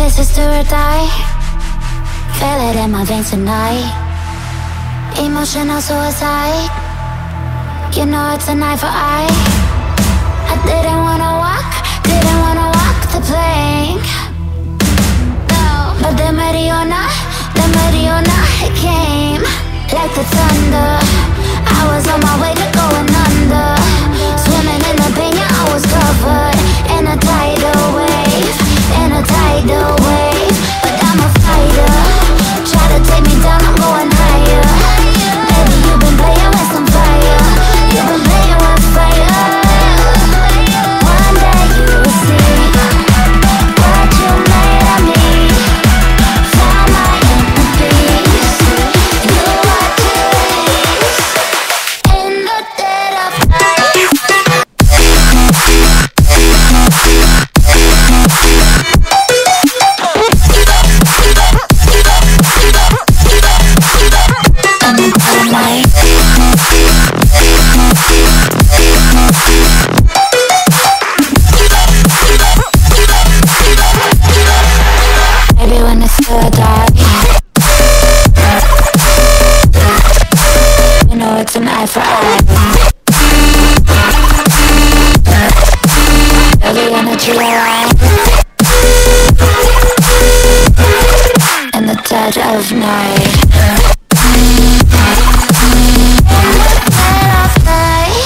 This is do or die. Feel it in my veins tonight. Emotional suicide. You know it's an eye for eye. I didn't wanna walk the plank. No. But the Mariona, it came like the thunder. I was on my way to going under. Swimming in the pain, yeah, I was covered in a tidal wave, in a tidal wave. But I'm a fighter. Try to take me down, I'm going higher. Baby, you've been playing with some fire. You've been playing with fire. One day you'll see what you made of me. Found my inner peace. You are peace in the dead of night. Maybe when it's still dark, you know it's an eye for eye. Every energy around in the dead of night. In the dead of night.